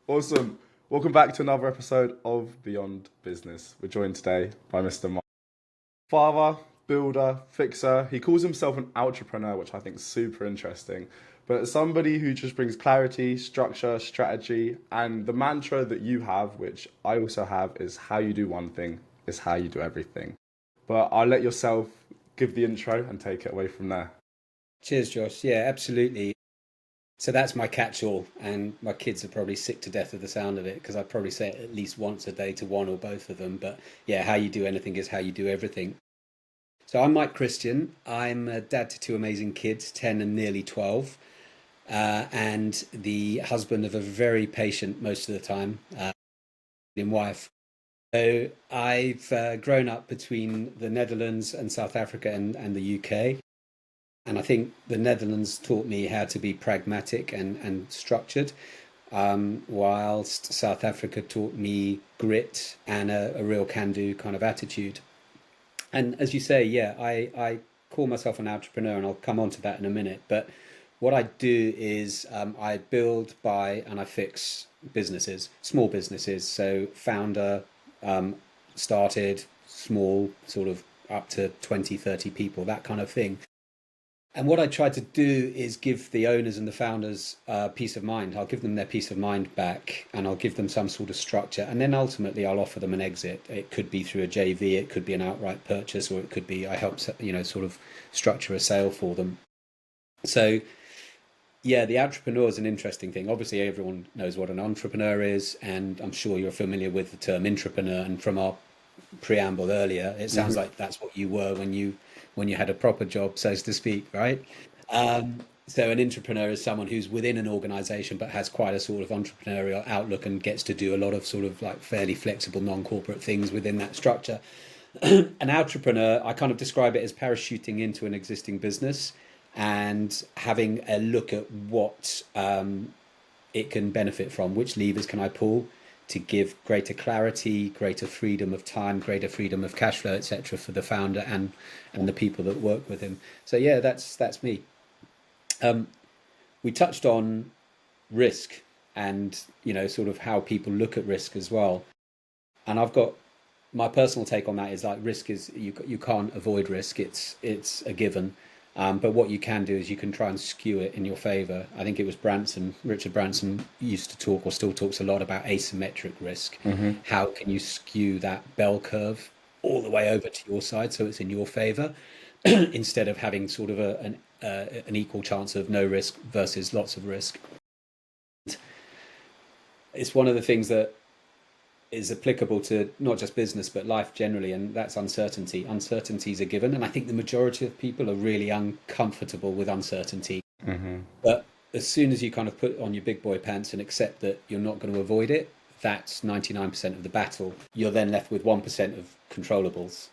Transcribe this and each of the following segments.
Awesome. Welcome back to another episode of Beyond Business. We're joined today by Mr. Mark. Father, builder, fixer. He calls himself an outrepreneur, which I think is super interesting. But somebody who just brings clarity, structure, strategy, and the mantra that you have, which I also have, is how you do one thing is how you do everything. But I'll let yourself give the intro and take it away from there. Cheers, Josh. Yeah, absolutely. So that's my catch-all, and my kids are probably sick to death of the sound of it because I probably say it at least once a day to one or both of them. But yeah, how you do anything is how you do everything. So I'm Mike Christian. I'm a dad to two amazing kids, 10 and nearly 12, and the husband of a very patient, most of the time, wife. So I've grown up between the Netherlands and South Africa and the UK. And I think the Netherlands taught me how to be pragmatic and structured, whilst South Africa taught me grit and a real can-do kind of attitude. And as you say, yeah, I call myself an entrepreneur, and I'll come on to that in a minute. But what I do is I build, buy, and I fix businesses, small businesses. So founder, started small, sort of up to 20, 30 people, that kind of thing. And what I try to do is give the owners and the founders peace of mind. I'll give them their peace of mind back, and I'll give them some sort of structure. And then ultimately, I'll offer them an exit. It could be through a JV, it could be an outright purchase, or it could be I help sort of structure a sale for them. So yeah, the entrepreneur is an interesting thing. Obviously, everyone knows what an entrepreneur is, and I'm sure you're familiar with the term intrapreneur. And from our preamble earlier, it sounds Hmm. like that's what you were when you had a proper job, so to speak, right? So an entrepreneur is someone who's within an organization but has quite a sort of entrepreneurial outlook and gets to do a lot of sort of like fairly flexible non-corporate things within that structure. An entrepreneur, I kind of describe it as parachuting into an existing business and having a look at what it can benefit from, which levers can I pull to give greater clarity, greater freedom of time, greater freedom of cash flow, etc., for the founder and the people that work with him. So yeah, that's me. We touched on risk and sort of how people look at risk as well. And I've got my personal take on that is like risk is you can't avoid risk. It's a given. But what you can do is you can try and skew it in your favor. I think it was Richard Branson used to talk or still talks a lot about asymmetric risk. Hmm. How can you skew that bell curve all the way over to your side so it's in your favor instead of having sort of an equal chance of no risk versus lots of risk. It's one of the things that is applicable to not just business but life generally, and that's uncertainty. Uncertainty is a given, and I think the majority of people are really uncomfortable with uncertainty. Hmm. But as soon as you kind of put on your big boy pants and accept that you're not going to avoid it, that's 99% of the battle. You're then left with 1% of controllables,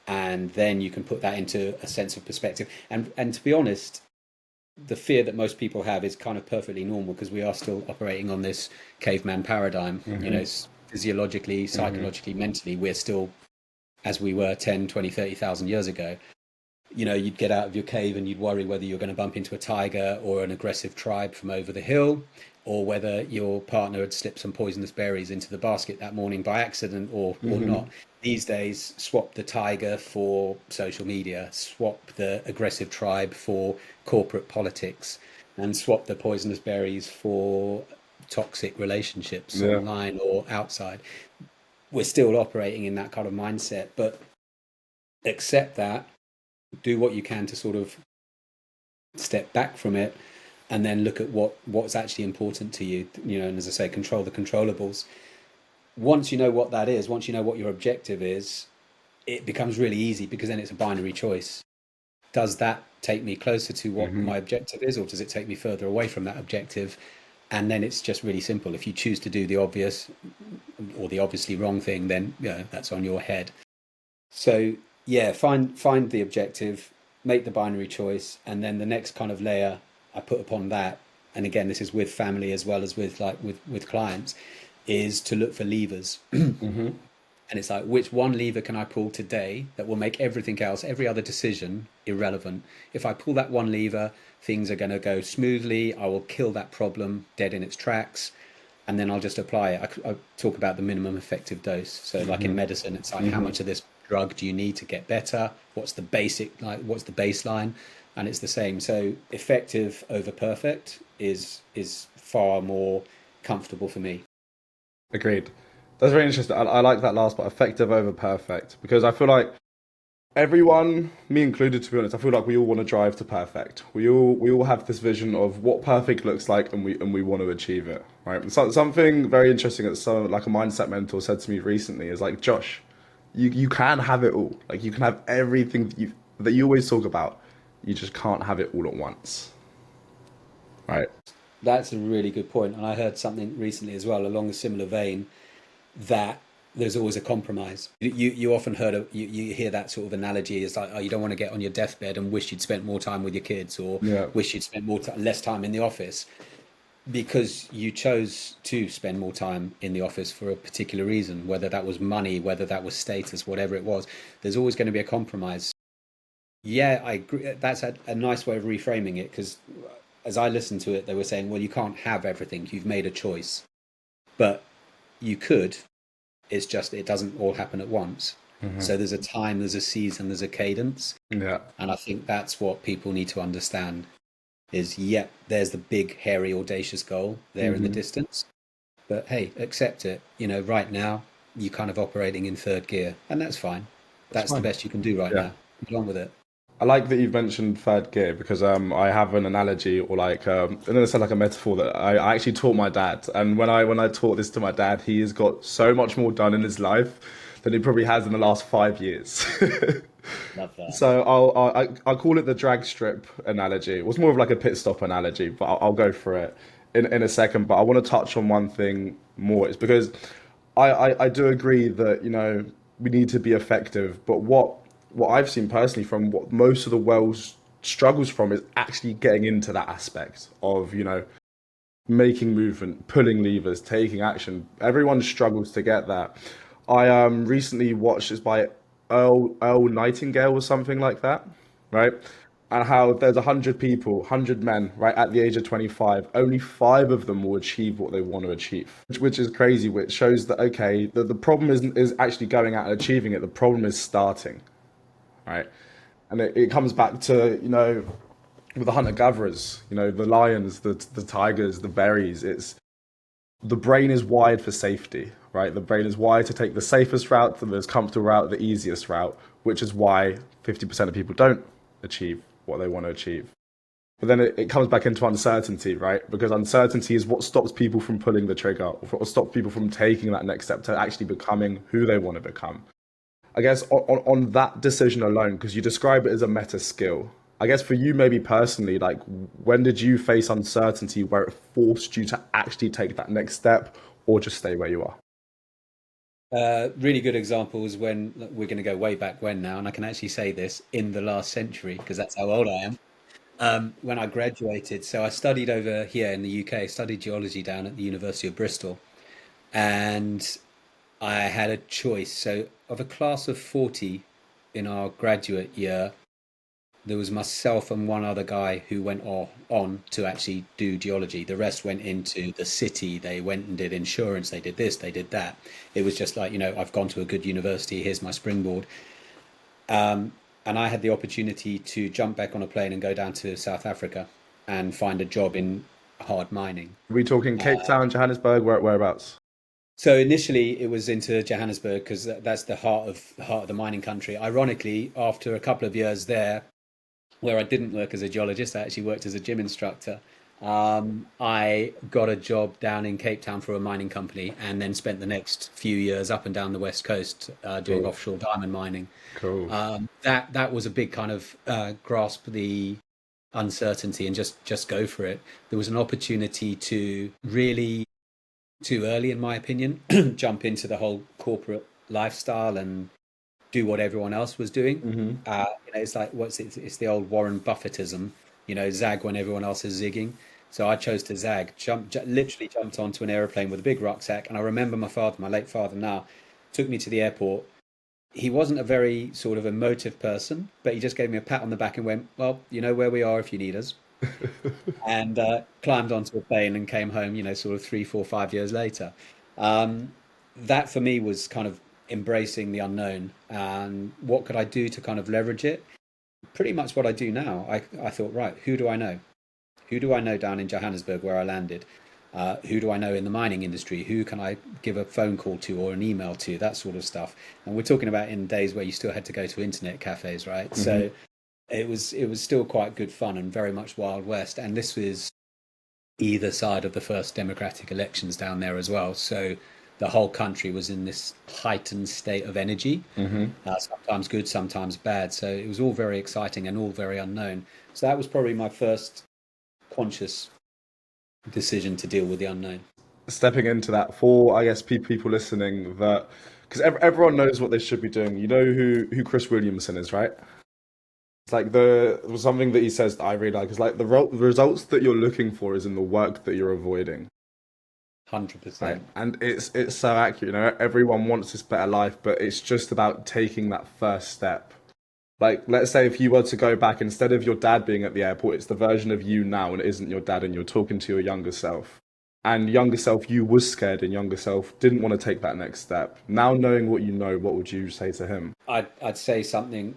and then you can put that into a sense of perspective. And to be honest, the fear that most people have is kind of perfectly normal because we are still operating on this caveman paradigm. Hmm. Physiologically, Hmm. psychologically, mentally, we're still as we were 10, 20, 30,000 years ago. You'd get out of your cave and you'd worry whether you're going to bump into a tiger or an aggressive tribe from over the hill, or whether your partner had slipped some poisonous berries into the basket that morning by accident or Hmm. not. These days, swap the tiger for social media, swap the aggressive tribe for corporate politics, and swap the poisonous berries for toxic relationships Yeah. online or outside. We're still operating in that kind of mindset, but accept that, do what you can to sort of step back from it, and then look at what's actually important to you. And as I say, control the controllables. Once you know what that is, once you know what your objective is, it becomes really easy because then it's a binary choice. Does that take me closer to what Hmm. my objective is, or does it take me further away from that objective? And then it's just really simple. If you choose to do the obvious or the obviously wrong thing, then that's on your head. So yeah, find the objective, make the binary choice, and then the next kind of layer I put upon that, and again, this is with family as well as with with clients, is to look for levers. Hmm. And it's like, which one lever can I pull today that will make everything else, every other decision, irrelevant? If I pull that one lever, things are going to go smoothly. I will kill that problem dead in its tracks. and then I'll just apply it. I talk about the minimum effective dose. So like in medicine, it's like how much of this drug do you need to get better? What's the basic, like what's the baseline? And it's the same. So effective over perfect is far more comfortable for me. Agreed. That's very interesting. I like that last part, effective over perfect, because I feel like everyone, me included, to be honest, I feel like we all want to drive to perfect. We all have this vision of what perfect looks like, and we want to achieve it, right? And so, something very interesting that some like a mindset mentor said to me recently is like, Josh, you can have it all. Like you can have everything that you always talk about. You just can't have it all at once, right? That's a really good point. And I heard something recently as well along a similar vein that there's always a compromise. You often you hear that sort of analogy is like, oh, you don't want to get on your deathbed and wish you'd spent more time with your kids, or Yeah. wish you'd spent less time in the office, because you chose to spend more time in the office for a particular reason, whether that was money, whether that was status, whatever it was. There's always going to be a compromise. Yeah, I agree. That's a nice way of reframing it, because as I listened to it, they were saying, well, you can't have everything. You've made a choice, but you could. It's just it doesn't all happen at once. So there's a time, there's a season, there's a cadence, Yeah. and I think that's what people need to understand. Is yep, there's the big, hairy, audacious goal there in the distance, but hey, accept it. Right now you're kind of operating in third gear, and that's fine. That's That's the fine. best you can do right Yeah. now. Get on with it. I like that you've mentioned third gear because I have an analogy or like I know it sounds like a metaphor that I actually taught my dad, and when I taught this to my dad, he has got so much more done in his life than he probably has in the last 5 years. Love that. So I'll call it the drag strip analogy. It was more of like a pit stop analogy, but I'll go for it in a second. But I want to touch on one thing more. It's because I do agree that we need to be effective, but what I've seen personally from what most of the world struggles from is actually getting into that aspect of making movement, pulling levers, taking action. Everyone struggles to get that. I recently watched this by Earl Nightingale or something like that, right? And how there's 100 people, 100 men, right, at the age of 25, only five of them will achieve what they want to achieve, which is crazy. Which shows that okay, the problem isn't is actually going out and achieving it. The problem is starting, right? And it comes back to with the hunter gatherers, the lions, the tigers, the berries. It's the brain is wired for safety, right? The brain is wired to take the safest route, the most comfortable route, the easiest route, which is why 50% of people don't achieve what they want to achieve. But then it comes back into uncertainty, right? Because uncertainty is what stops people from pulling the trigger, or what stops people from taking that next step to actually becoming who they want to become. I guess on that decision alone, because you describe it as a meta skill. I guess for you, maybe personally, like when did you face uncertainty where it forced you to actually take that next step or just stay where you are? Really good example is when we're going to go way back when now, and I can actually say this in the last century because that's how old I am. When I graduated, so I studied over here in the UK, studied geology down at the University of Bristol, and I had a choice. So, of a class of 40 in our graduate year, there was myself and one other guy who went on to actually do geology. The rest went into the city. They went and did insurance. They did this, they did that. It was just like, I've gone to a good university. Here's my springboard. And I had the opportunity to jump back on a plane and go down to South Africa and find a job in hard mining. Are we talking Cape Town, Johannesburg, whereabouts? So initially, it was into Johannesburg because that's the heart of the mining country. Ironically, after a couple of years there, where I didn't work as a geologist, I actually worked as a gym instructor. I got a job down in Cape Town for a mining company, and then spent the next few years up and down the west coast doing Cool, offshore diamond mining. cool. That was a big kind of grasp the uncertainty and just go for it. There was an opportunity to really too early, in my opinion, jump into the whole corporate lifestyle and do what everyone else was doing. It's like it's the old Warren Buffettism, zag when everyone else is zigging. So I chose to zag, literally jumped onto an aeroplane with a big rucksack. And I remember my father, my late father now, took me to the airport. He wasn't a very sort of emotive person, but he just gave me a pat on the back and went, "Well, you know where we are if you need us." and climbed onto a plane and came home, sort of 3, 4, 5 years later. Um, that for me was kind of embracing the unknown and what could I do to kind of leverage it? Pretty much what I do now. I thought, right, who do I know? Who do I know down in Johannesburg where I landed? Who do I know in the mining industry? Who can I give a phone call to or an email to? That sort of stuff. And we're talking about in days where you still had to go to internet cafes, right? Hmm. So it was still quite good fun and very much Wild West. And this was either side of the first democratic elections down there as well. So the whole country was in this heightened state of energy, Hmm. sometimes good, sometimes bad. So it was all very exciting and all very unknown. So that was probably my first conscious decision to deal with the unknown. Stepping into that for, I guess, people listening that, because everyone knows what they should be doing. You know who Chris Williamson is, right? It's like something that he says that I really like is like the results that you're looking for is in the work that you're avoiding. Right. 100%. And it's so accurate. You know, everyone wants this better life, but it's just about taking that first step. Like, let's say if you were to go back, instead of your dad being at the airport, it's the version of you now, and it isn't your dad, and you're talking to your younger self. And younger self, you was scared, and younger self didn't want to take that next step. Now, knowing what you know, what would you say to him? I'd say something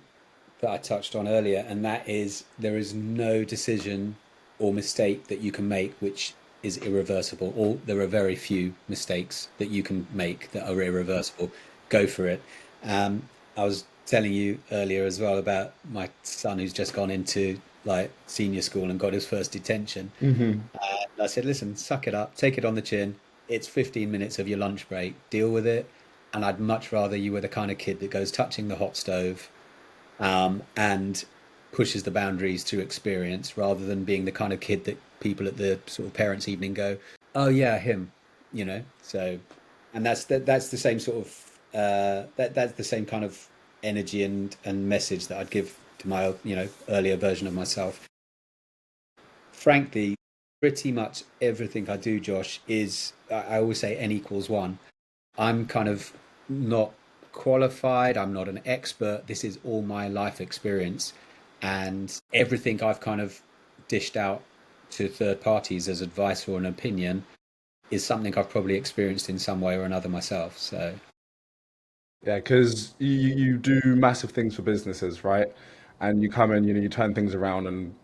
that I touched on earlier, and that is there is no decision or mistake that you can make which is irreversible, or there are very few mistakes that you can make that are irreversible. Go for it. I was telling you earlier as well about my son who's just gone into like senior school and got his first detention. Hmm. And I said, listen, suck it up, take it on the chin. It's 15 minutes of your lunch break, deal with it. And I'd much rather you were the kind of kid that goes touching the hot stove and pushes the boundaries through experience rather than being the kind of kid that people at the sort of parents' evening go, "Oh yeah, him," So, and that's the same sort of that's the same kind of energy and message that I'd give to my earlier version of myself. Frankly, pretty much everything I do, Josh, is I always say n equals one. I'm kind of not qualified. I'm not an expert. This is all my life experience. And everything I've kind of dished out to third parties as advice or an opinion is something I've probably experienced in some way or another myself. So, Yeah, because you do massive things for businesses, right? And you come in, you turn things around and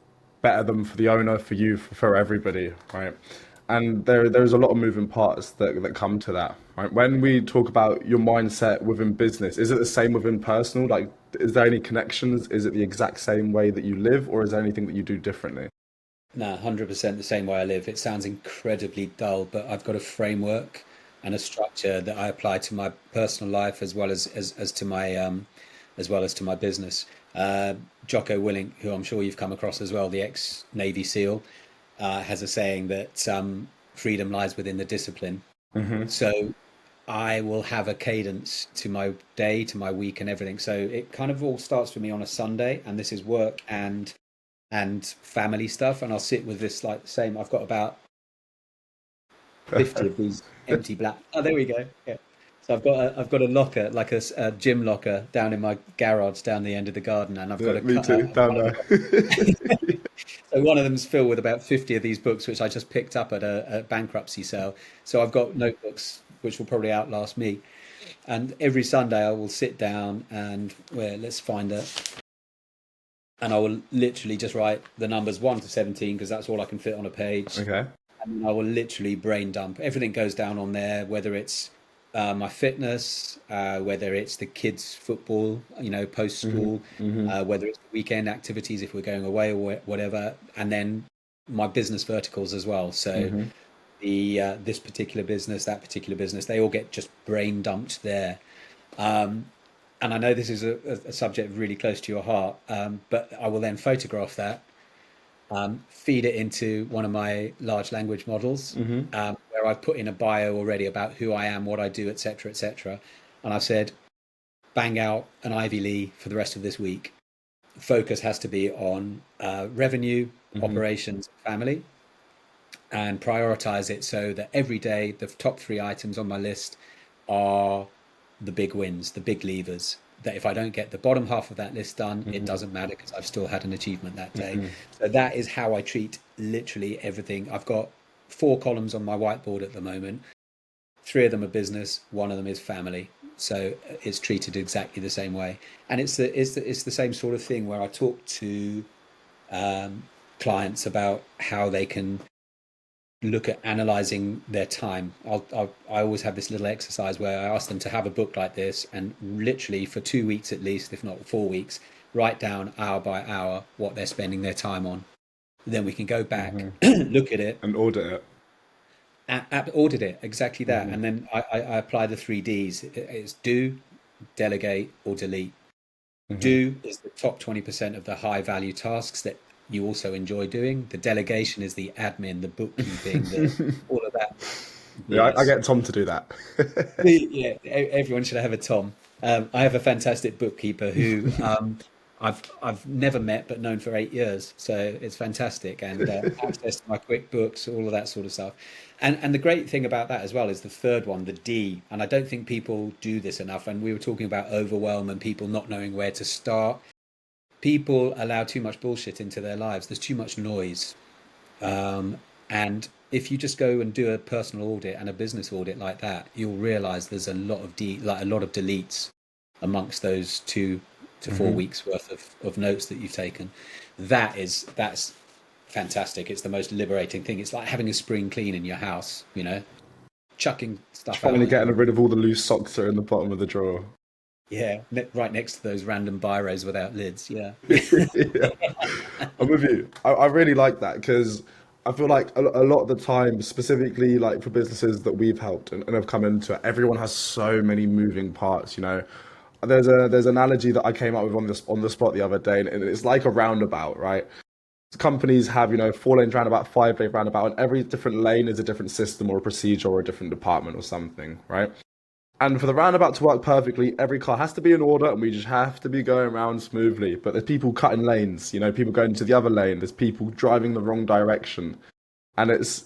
better them for the owner, for you, for everybody, right? And there's a lot of moving parts that come to that, right? When we talk about your mindset within business, is it the same within personal? Like, is there any connections? Is it the exact same way that you live, or is there anything that you do differently? no, 100% the same way I live. It sounds incredibly dull, but I've got a framework and a structure that I apply to my personal life as to my as well as to my business. Jocko Willink, who I'm sure you've come across as well, the ex Navy SEAL, has a saying that freedom lies within the discipline. Hmm. So I will have a cadence to my day, to my week, and everything. So it kind of all starts for me on a Sunday, and this is work and family stuff. And I'll sit with this like the same. I've got about 50 of these empty black. Oh, there we go. Yeah. So I've got a locker, like a gym locker, down in my garage down the end of the garden, and I've got Yeah, a me cut. too, down there. So one of them's filled with about 50 of these books, which I just picked up at a bankruptcy sale. So I've got notebooks which will probably outlast me. And every Sunday I will sit down and well, let's find it. And I will literally just write the numbers 1 to 17 because that's all I can fit on a page. Okay. And I will literally brain dump. Everything goes down on there, whether it's my fitness, whether it's the kids' football, post Hmm. school, Hmm. whether it's the weekend activities if we're going away or whatever, and then my business verticals as well. So Hmm. the this particular business, that particular business, they all get just brain dumped there. Um, and I know this is a subject really close to your heart, but I will then photograph that, feed it into one of my large language models, Hmm. where I've put in a bio already about who I am, what I do, etc., etc. And I've said, bang out an Ivy Lee for the rest of this week. Focus has to be on revenue, Hmm. operations, family, and prioritize it so that every day the top 3 items on my list are the big wins, the big levers. that if I don't get the bottom half of that list done, it doesn't matter because I've still had an achievement that day. So that is how I treat literally everything. I've got 4 columns on my whiteboard at the moment. 3 of them are business, 1 of them is family. So it's treated exactly the same way. And it's the same sort of thing where I talk to clients about how they can look at analyzing their time. I always have this little exercise where I ask them to have a book like this and literally for 2 weeks at least, if not 4 weeks, write down hour by hour what they're spending their time on. Then we can go back, look at it, And audit it. audit it, exactly that. And then I apply the 3 Ds. It's do, delegate, or delete. Do is the top 20% of the high value tasks that you also enjoy doing. The delegation is the admin, the bookkeeping, all of that. Yeah, I BS. get Tom to do that. Yeah, everyone should have a Tom. I have a fantastic bookkeeper who I've never met but known for 8 years, so it's fantastic, and access to my QuickBooks, all of that sort of stuff. And the great thing about that as well is the third one, the D. And I don't think people do this enough. And we were talking about overwhelm and people not knowing where to start. People allow too much bullshit into their lives. There's too much noise. And if you just go and do a personal audit and a business audit like that, you'll realize there's a lot of a lot of deletes amongst those 2 to 4 weeks worth of notes that you've taken. That's fantastic. It's the most liberating thing. It's like having a spring clean in your house, chucking stuff Finally out. getting rid of all the loose socks that are in the bottom of the drawer. Yeah, right next to those random biros without lids. Yeah. Yeah, I'm with you. I really like that because I feel like a lot of the time, specifically like for businesses that we've helped and have come into it, everyone has so many moving parts. There's an analogy that I came up with on the spot the other day, and it's like a roundabout, right? Companies have 4 lanes roundabout, 5 lane roundabout, and every different lane is a different system or a procedure or a different department or something, right? And for the roundabout to work perfectly, every car has to be in order and we just have to be going around smoothly. But there's people cutting lanes, people going to the other lane, there's people driving the wrong direction. And it's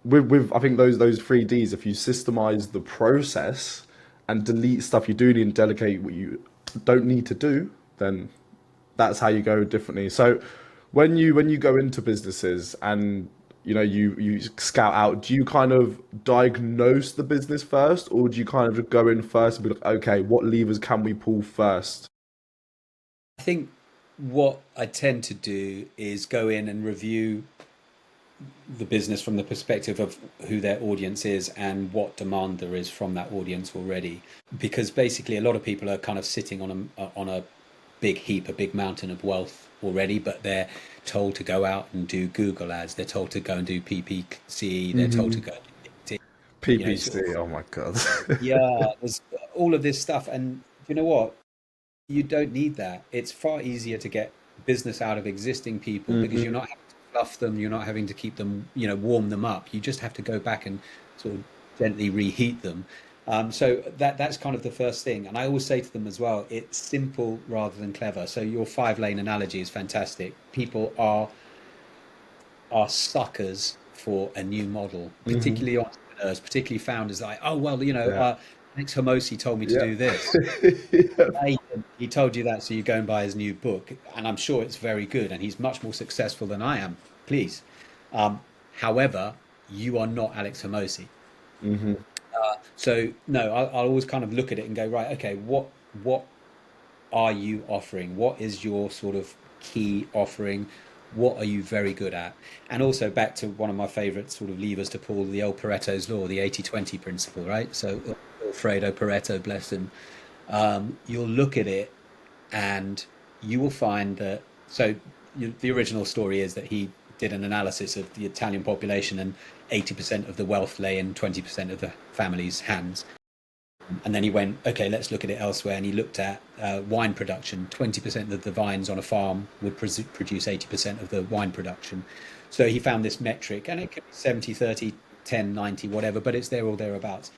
with I think those 3 Ds, if you systemize the process and delete stuff you do need and delegate what you don't need to do, then that's how you go differently. So when you go into businesses and you scout out, do you kind of diagnose the business first, or do you kind of go in first and be like, okay, what levers can we pull first? I think what I tend to do is go in and review the business from the perspective of who their audience is and what demand there is from that audience already. Because basically, a lot of people are kind of sitting on a big heap, a big mountain of wealth already, but they're told to go out and do Google ads. They're told to go and do PPC. They're told to go, sort PPC, of, oh my God. yeah, there's all of this stuff. And you know what? You don't need that. It's far easier to get business out of existing people because you're not having to fluff them. You're not having to keep them, warm them up. You just have to go back and sort of gently reheat them. So that's kind of the first thing. And I always say to them as well, it's simple rather than clever. So your 5 lane analogy is fantastic. People are suckers for a new model, particularly entrepreneurs, particularly founders. Like, oh well, Yeah. Alex Homosi told me to Yeah. do this. Yeah. Hey, he told you that, so you go and buy his new book, and I'm sure it's very good, and he's much more successful than I am. Please, however, you are not Alex Homosi. So no, I'll always kind of look at it and go, right, okay, what are you offering? What is your sort of key offering? What are you very good at? And also back to one of my favorite sort of levers to pull, the old Pareto's law, the 80-20 principle, right? So Alfredo Pareto, bless him. You'll look at it and you will find that, so the original story is that he did an analysis of the Italian population and 80% of the wealth lay in 20% of the family's hands. And then he went, okay, let's look at it elsewhere. And he looked at wine production. 20% of the vines on a farm would produce 80% of the wine production. So he found this metric, and it could be 70, 30, 10, 90, whatever, but it's there or thereabouts.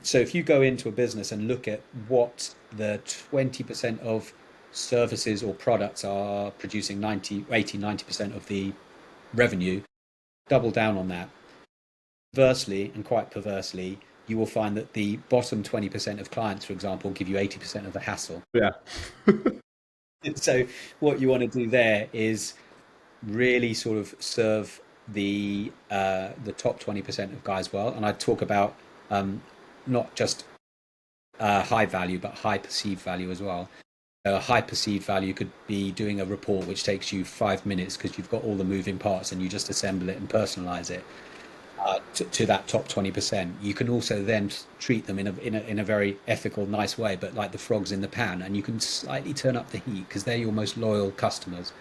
So if you go into a business and look at what the 20% of services or products are producing 90, 80, 90% of the revenue, double down on that. Conversely, and quite perversely, you will find that the bottom 20% of clients, for example, give you 80% of the hassle. Yeah. So what you want to do there is really sort of serve the top 20% of guys well. And I talk about not just high value, but high perceived value as well. A high perceived value could be doing a report which takes you 5 minutes because you've got all the moving parts and you just assemble it and personalize it to that top 20%. You can also then treat them in a very ethical, nice way, but like the frogs in the pan, and you can slightly turn up the heat because they're your most loyal customers.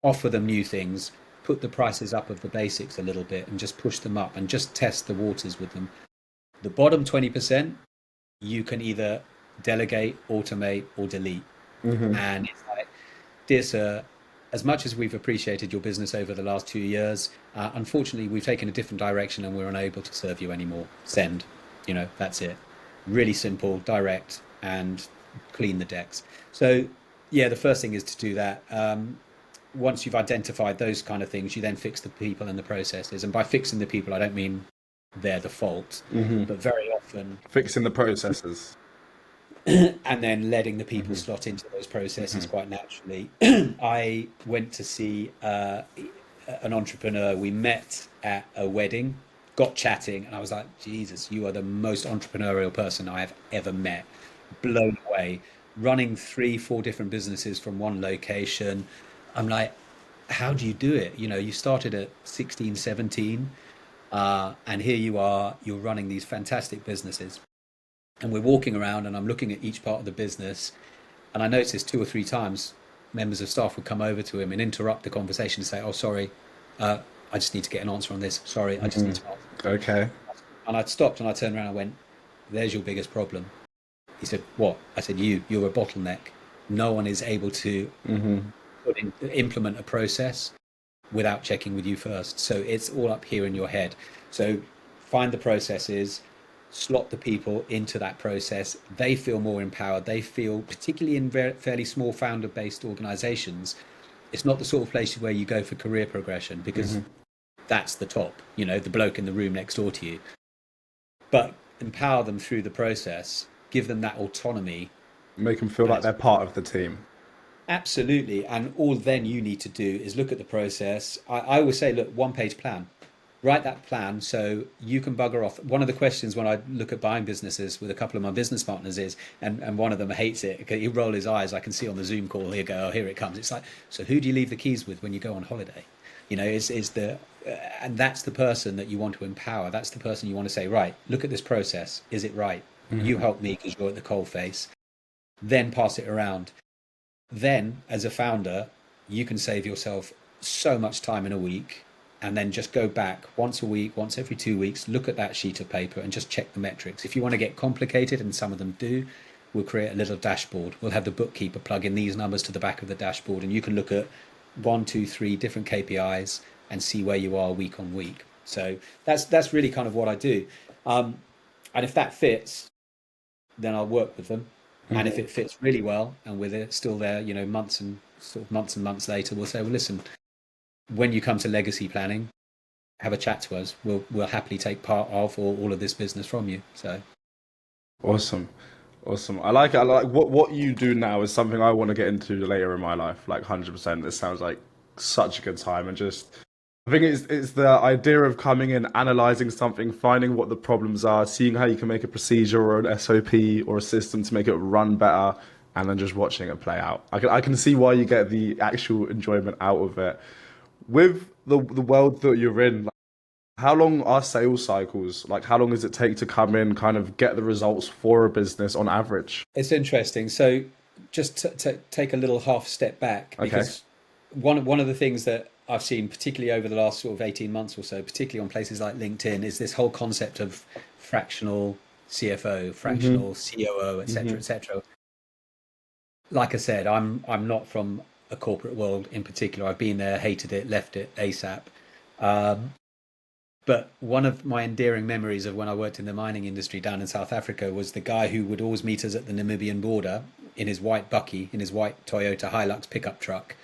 Offer them new things, put the prices up of the basics a little bit, and just push them up and just test the waters with them. The bottom 20%, you can either delegate, automate, or delete. And it's like, dear sir, as much as we've appreciated your business over the last 2 years, unfortunately, we've taken a different direction and we're unable to serve you anymore. Send. That's it. Really simple, direct, and clean the decks. So, yeah, the first thing is to do that. Once you've identified those kind of things, you then fix the people and the processes. And by fixing the people, I don't mean they're the fault, but very often Fixing the processes. and then letting the people slot into those processes quite naturally. I went to see an entrepreneur. We met at a wedding, got chatting, and I was like, Jesus, you are the most entrepreneurial person I have ever met. Blown away. Running 3, 4 different businesses from one location. I'm like, how do you do it? You started at 16, 17, and here you are, you're running these fantastic businesses. And we're walking around and I'm looking at each part of the business, and I noticed 2 or 3 times members of staff would come over to him and interrupt the conversation and say, oh, sorry, I just need to get an answer on this. Sorry, I just need to answer. Okay. And I'd stopped and I turned around and went, there's your biggest problem. He said, what? I said, you're a bottleneck. No one is able to implement a process without checking with you first. So it's all up here in your head. So find the processes, slot the people into that process. They feel more empowered. They feel, particularly in fairly small founder-based organizations, it's not the sort of place where you go for career progression because that's the top, the bloke in the room next door to you. But empower them through the process, give them that autonomy. Make them feel like they're part of the team. Absolutely. And all then you need to do is look at the process. I always say, look, 1-page plan. Write that plan so you can bugger off. One of the questions when I look at buying businesses with a couple of my business partners is, and one of them hates it, he roll his eyes, I can see on the Zoom call, he'll go, oh, here it comes. It's like, so who do you leave the keys with when you go on holiday? And that's the person that you want to empower. That's the person you want to say, right, look at this process. Is it right? You help me because you're at the coal face. Then pass it around. Then, as a founder, you can save yourself so much time in a week, and then just go back once a week, once every 2 weeks, look at that sheet of paper and just check the metrics. If you want to get complicated, and some of them do, we'll create a little dashboard. We'll have the bookkeeper plug in these numbers to the back of the dashboard, and you can look at 1, 2, 3 different KPIs and see where you are week on week. So that's really kind of what I do. And if that fits, then I'll work with them. And if it fits really well and we're still there, months and months later, we'll say, well, listen, when you come to legacy planning, have a chat to us. We'll happily take part of or all of this business from you. So awesome. I like it. I like what you do now is something I want to get into later in my life. Like 100%. This sounds like such a good time, and just I think it's the idea of coming in, analyzing something, finding what the problems are, seeing how you can make a procedure or an SOP or a system to make it run better, and then just watching it play out. I can see why you get the actual enjoyment out of it. With the world that you're in, like, how long are sales cycles? Like, how long does it take to come in, kind of get the results for a business on average? it's interesting. So just to take a little half step back, because one of the things that I've seen, particularly over the last sort of 18 months or so, particularly on places like LinkedIn, is this whole concept of fractional CFO, fractional COO, etc., etc. Like I said, I'm not from a corporate world in particular. I've been there, hated it, left it ASAP. But one of my endearing memories of when I worked in the mining industry down in South Africa was the guy who would always meet us at the Namibian border in his white bucky, in his white Toyota Hilux pickup truck.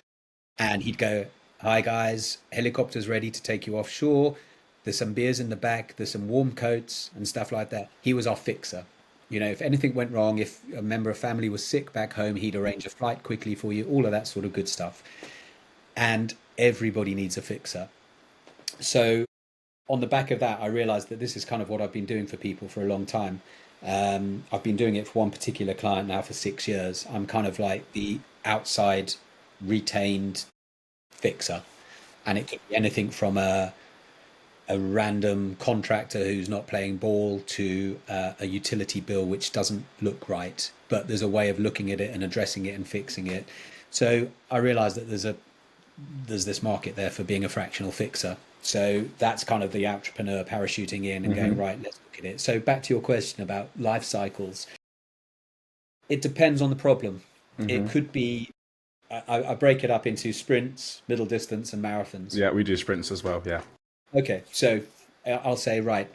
And he'd go, hi guys, helicopter's ready to take you offshore. There's some beers in the back. There's some warm coats and stuff like that. He was our fixer. You know, if anything went wrong, if a member of family was sick back home, he'd arrange a flight quickly for you, all of that sort of good stuff. And everybody needs a fixer. So on the back of that, I realized that this is kind of what I've been doing for people for a long time. I've been doing it for one particular client now for 6 years. I'm kind of like the outside retained fixer. And it could be anything from a random contractor who's not playing ball to a utility bill which doesn't look right, but there's a way of looking at it and addressing it and fixing it. So I realized that there's this market there for being a fractional fixer. So that's kind of the entrepreneur parachuting in and going, right, let's look at it. So back to your question about life cycles. It depends on the problem. It could be, I break it up into sprints, middle distance, and marathons. Yeah, we do sprints as well. Yeah. Okay, so I'll say, right,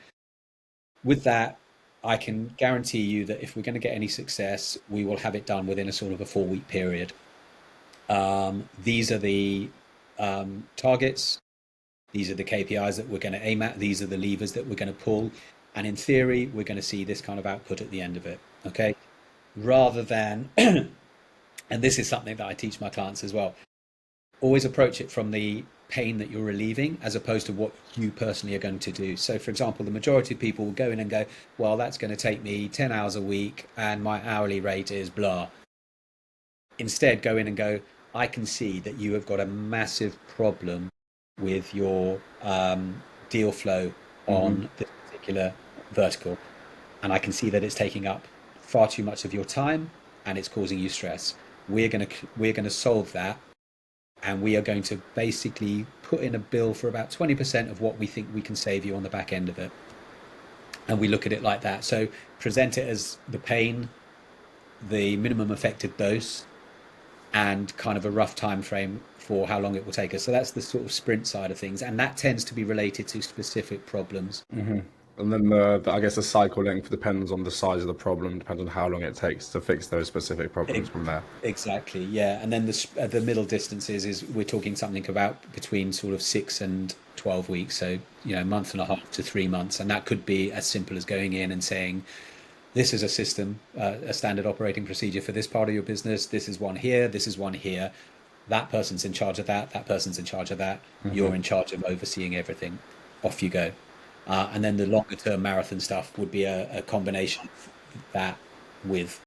with that, I can guarantee you that if we're going to get any success, we will have it done within a sort of a 4-week period. These are the targets. These are the KPIs that we're going to aim at. These are the levers that we're going to pull. And in theory, we're going to see this kind of output at the end of it. Okay. Rather than, and this is something that I teach my clients as well, always approach it from the pain that you're relieving as opposed to what you personally are going to do. So, for example, the majority of people will go in and go, well, that's going to take me 10 hours a week and my hourly rate is blah. Instead, go in and go, I can see that you have got a massive problem with your deal flow on this particular vertical. And I can see that it's taking up far too much of your time and it's causing you stress. We're going to solve that. And we are going to basically put in a bill for about 20% of what we think we can save you on the back end of it. And we look at it like that. So present it as the pain, the minimum effective dose, and kind of a rough time frame for how long it will take us. So that's the sort of sprint side of things. And that tends to be related to specific problems. And then I guess the cycle length depends on the size of the problem, depends on how long it takes to fix those specific problems from there. Exactly, yeah. And then the middle distances is we're talking something about between sort of 6 and 12 weeks. So, you know, a month and a half to 3 months. And that could be as simple as going in and saying, this is a system, a standard operating procedure for this part of your business. This is one here. This is one here. That person's in charge of that. That person's in charge of that. You're in charge of overseeing everything. Off you go. And then the longer term marathon stuff would be a combination of that with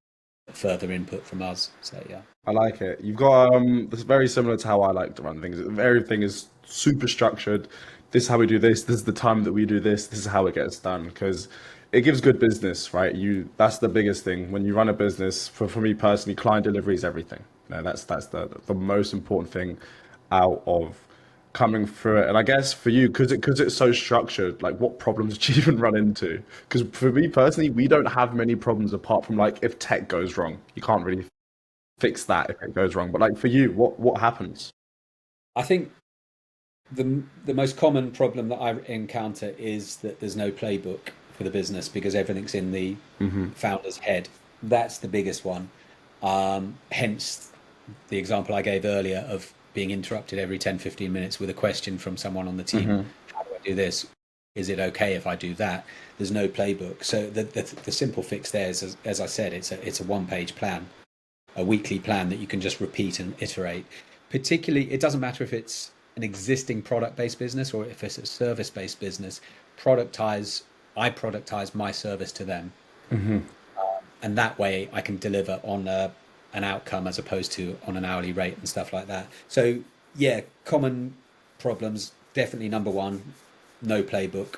further input from us. So, yeah. I like it. You've got it's very similar to how I like to run things. Everything is super structured. This is how we do this. This is the time that we do this. This is how it gets done because it gives good business, right? That's the biggest thing when you run a business. For me personally, client delivery is everything. You know, that's the most important thing out of coming through it. And I guess for you, because it's so structured, like what problems do you even run into? Because for me personally, we don't have many problems apart from like if tech goes wrong, you can't really fix that if it goes wrong. But like for you, what happens? I think the most common problem that I encounter is that there's no playbook for the business because everything's in the founder's head. That's the biggest one. Hence the example I gave earlier of being interrupted every 10-15 minutes with a question from someone on the team. How do I do this? Is it okay if I do that? There's no playbook. So the simple fix there is, as I said, it's a one-page plan, a weekly plan that you can just repeat and iterate. Particularly, it doesn't matter if it's an existing product-based business or if it's a service-based business. I productize my service to them. And that way I can deliver on an outcome as opposed to on an hourly rate and stuff like that. So yeah, common problems, definitely number one, no playbook.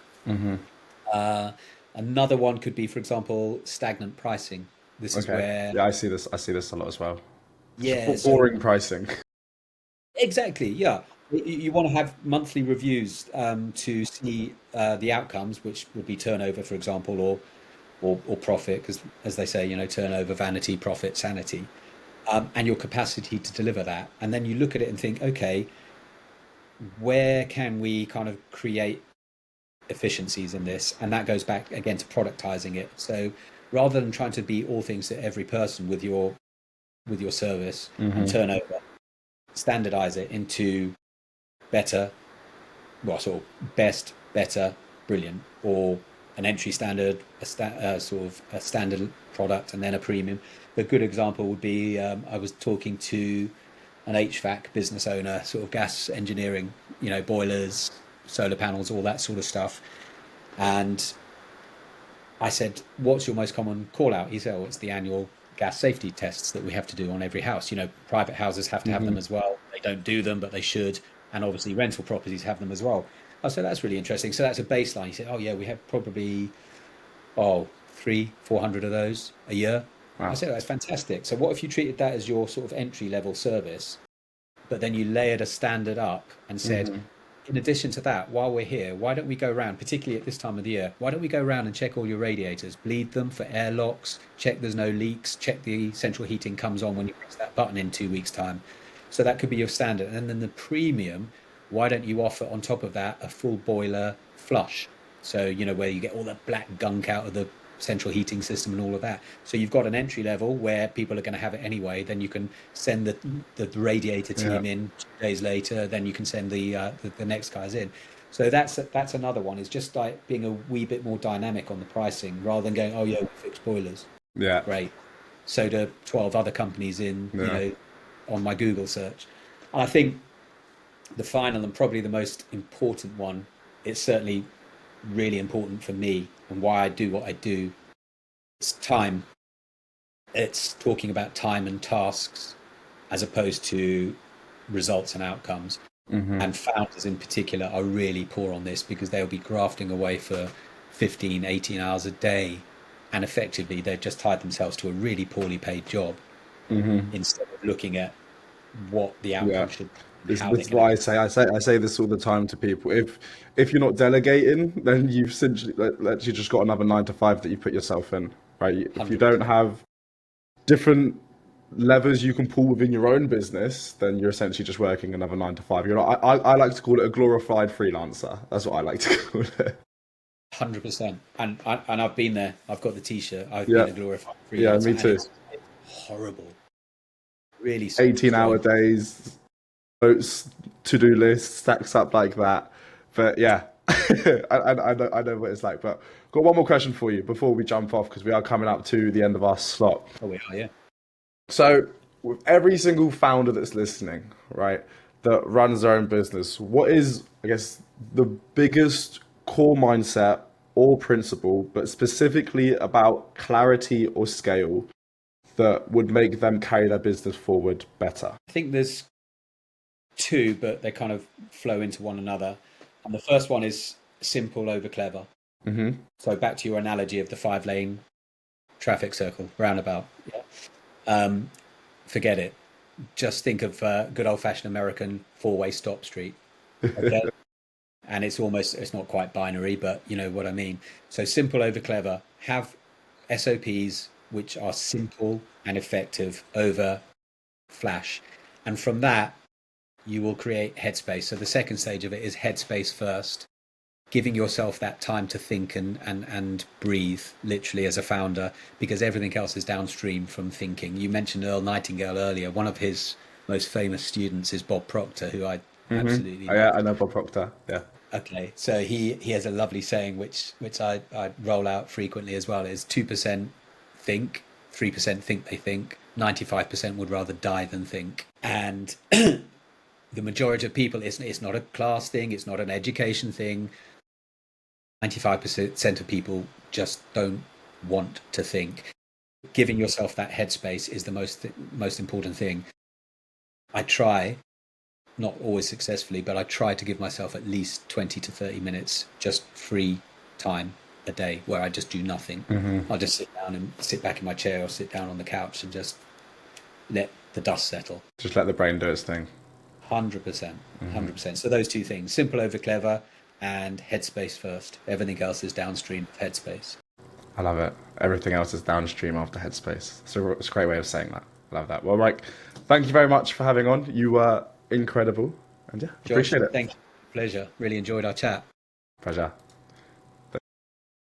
Another one could be, for example, stagnant pricing. This is where, yeah, I see this a lot as well. yeah, Boring pricing. exactly, yeah. You want to have monthly reviews to see the outcomes, which would be turnover, for example, or profit, because as they say, you know, turnover, vanity, profit, sanity, and your capacity to deliver that. And then you look at it and think, okay, where can we kind of create efficiencies in this? And that goes back again to productizing it. So rather than trying to be all things to every person with your service and turnover, standardize it into better, well, sort of best, better, brilliant. Or an entry standard, sort of a standard product, and then a premium. A good example would be I was talking to an HVAC business owner, sort of gas engineering, boilers, solar panels, all that sort of stuff. And I said, "What's your most common call out?" He said, "Oh, it's the annual gas safety tests that we have to do on every house. Private houses have to have them as well. They don't do them, but they should. And obviously rental properties have them as well." I said, "That's really interesting." So that's a baseline. He said, "Oh yeah, we have probably, 300-400 of those a year." I Wow. said, "That's fantastic. So what if you treated that as your sort of entry level service, but then you layered a standard up and said, Hmm. in addition to that, while we're here, why don't we go around, particularly at this time of the year, why don't we go around and check all your radiators, bleed them for air locks, check there's no leaks, check the central heating comes on when you press that button in 2 weeks' time." So that could be your standard. And then the premium, why don't you offer on top of that a full boiler flush? So, where you get all the black gunk out of the central heating system and all of that. So you've got an entry level where people are going to have it anyway. Then you can send the radiator Yeah. team in 2 days later. Then you can send the next guys in. So that's another one. Is just like being a wee bit more dynamic on the pricing rather than going, "Oh yeah, we fix boilers, Yeah. great." So do 12 other companies in Yeah. on my Google search. And I think the final and probably the most important one, it's certainly really important for me and why I do what I do. It's time. It's talking about time and tasks as opposed to results and outcomes. Hmm. And founders in particular are really poor on this because they'll be grafting away for 15, 18 hours a day. And effectively, they've just tied themselves to a really poorly paid job Hmm. instead of looking at what the Yeah. outcome should be and This, how this they is can why actually. I say this all the time to people. If you're not delegating, then you've essentially you just got another 9 to 5 that you put yourself in, right? If you don't 100%. have different levers you can pull within your own business, then you're essentially just working another 9 to 5. You're not, I like to call it a glorified freelancer. That's what I like to call it. 100%. And I've been there. I've got the t-shirt. I've Yeah, been a glorified yeah, freelancer me and too. it's horrible. Really soul 18-hour destroying. days, notes, to-do lists, stacks up like that. But yeah, I know what it's like. But got one more question for you before we jump off because we are coming up to the end of our slot. Oh, we are, yeah. So, with every single founder that's listening, right, that runs their own business, what is, I guess, the biggest core mindset or principle, but specifically about clarity or scale, that would make them carry their business forward better? I think there's two, but they kind of flow into one another. And the first one is simple over clever. Hmm. So back to your analogy of the 5 lane traffic circle roundabout. Yeah. Um, Forget it. Just think of good old fashioned American 4-way stop street. Okay. And it's not quite binary, but you know what I mean. So simple over clever. Have SOPs which are simple and effective over flash. And from that, you will create headspace. So the second stage of it is headspace first, giving yourself that time to think and breathe, literally as a founder, because everything else is downstream from thinking. You mentioned Earl Nightingale earlier. One of his most famous students is Bob Proctor, who I Hmm. absolutely Oh, love. yeah, I know Bob Proctor. Yeah. Okay, so he has a lovely saying which I roll out frequently as well, is 2% think, 3% think they think, 95% would rather die than think. And the majority of people, it's not a class thing, it's not an education thing. 95% of people just don't want to think. Giving yourself that headspace is the most important thing. I try, not always successfully, but I try to give myself at least 20 to 30 minutes just free time a day where I just do nothing. Hmm. I'll just sit back in my chair or sit down on the couch and just let the dust settle. Just let the brain do its thing. 100%. 100%. So those two things, simple over clever and headspace first. Everything else is downstream of headspace. I love it. Everything else is downstream after Headspace. So it's a great way of saying that. I love that. Well, Mike, thank you very much for having on. You were incredible. And yeah, Josh, appreciate it. thank you. Pleasure. Really enjoyed our chat. Pleasure.